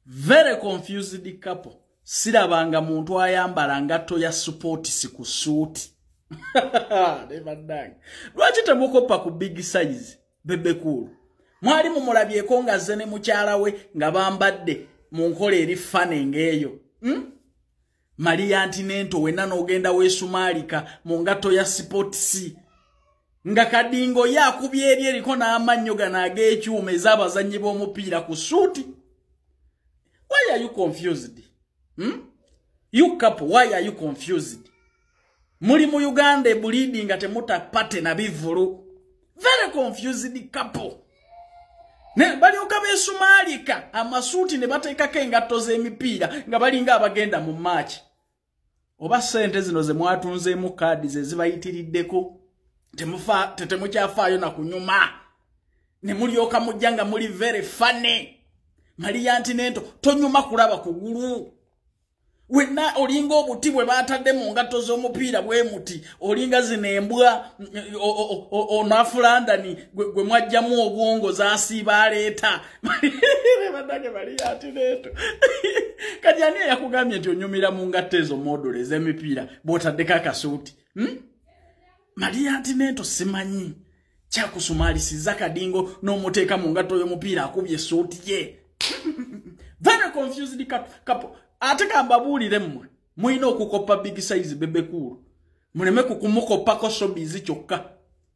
Very confused couple. Sirabanga muntu ayambala ngatto ya support siku suit. Never dang. Lwaki temukopa ku big size bebe cool. Mwali mumulabyeko nga zene mukyala we nga bambadde mu nkola eri fane ngeyo. Maria Antinento wena n'ogenda weesumalika mu ngatto ya support si. Nga kadingo yakubye eri eriko n'amannyo gano ag'ekyuma ez'abazannyi b'omupiira ku suuti. Why are you confused? You couple, why are you confused? Muli mu Uganda bleeding nga temuta pate na bivulu. Very confused couple. Ne bali okabeesumalika amasuuti ne bateekako engatto z'emipiira nga balinga abagenda mu match. Oba sente zino ze mwatunzeemu kaadi ze zibayitiriddeko. Temukyafaayo na kunyuma. Ne mulyoka mujja nga muli very funny. Maria Antinento tonyuma kulaba kugulu. Wenna olinga obuti bwe batadde mu ngatto z'omupiira bwe muti olinga zinembwa onafulandani gwe mwajjamu obwongo zaasiba aleeta. Badage Maria Antinento. Kati ani yakugambye nti onyumira mu ngatto ezo module z'emipiira bw'otaddeko akasuuti? Maria Antinento simanyi kyakusumaalisiza kadingo n'omuteeka mu ngatto y'omupiira akubye suuti ye. Very confused couple. Ate kambabuulire mmwe mulina okukopa big size bebe cool. Muleme kukumukopako showbiz kyokka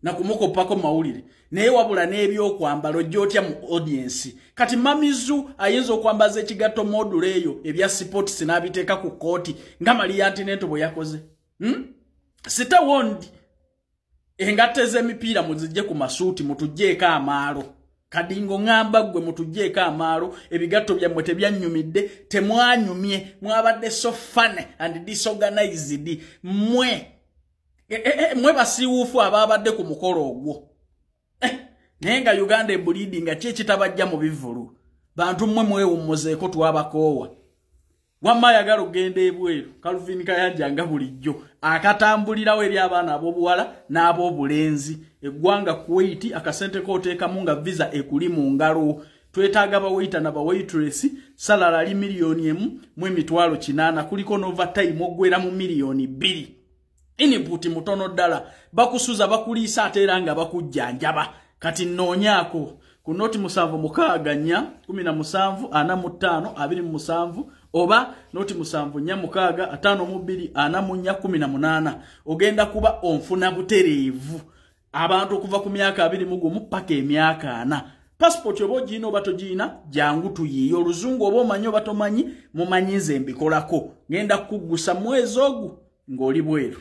na kumukopako mawulire. Naye wabula n'ebyokwambala ojja otya mu audience. Kati Mamizu ayinza okwambaza ekigatto module eyo ebya sports n'abiteeka ku kooti nga Maria Antinento bwe yakoze. Sita wondi engatte z'emipiira muzijje ku masuuti mutujjeeko amaalo. Kadingo ngamba gwe mutujjeeko amaalo ebigatto byammwe tebyannyumidde temwanyumye mwabadde so fun and disorganized mwe basiiwuufu ababadde ku mukolo ogwo. Naye nga Uganda bleeding nga kyekitabajja mu bivulu bantu mmwe mwewummuzeeko twabakoowa. Wamma ayagala ogenda ebweru Calvin Kayanja nga bulijjo akatambulirawo eri abaana ab'obuwala n'ab'obulenzi. Eggwanga Kuwait akasente kooteekamu nga visa ekuli mu ngalo. Twetaaga bawaita na bawaitress salala ali $1,000,800 kuliko n'overtime oggwera mu $2,000,000. Input mutono ddala bakusuza bakuliisa ate era nga bakujjanjaba. Kati nnoonyaako ku noti 7-4-17-45-27 oba noti 7-4-52-54-18 ogenda kuba onfuna butereevu abantu okuva ku myaka 21 paka emyaka 4. Passport oba ogiyina oba togiina jangu tuyiiyo. Oluzungu oba omanyi oba tomanyi mumanyize mbikolako. Ngenda kuggusa mwezi ogwo ng'oli bweru.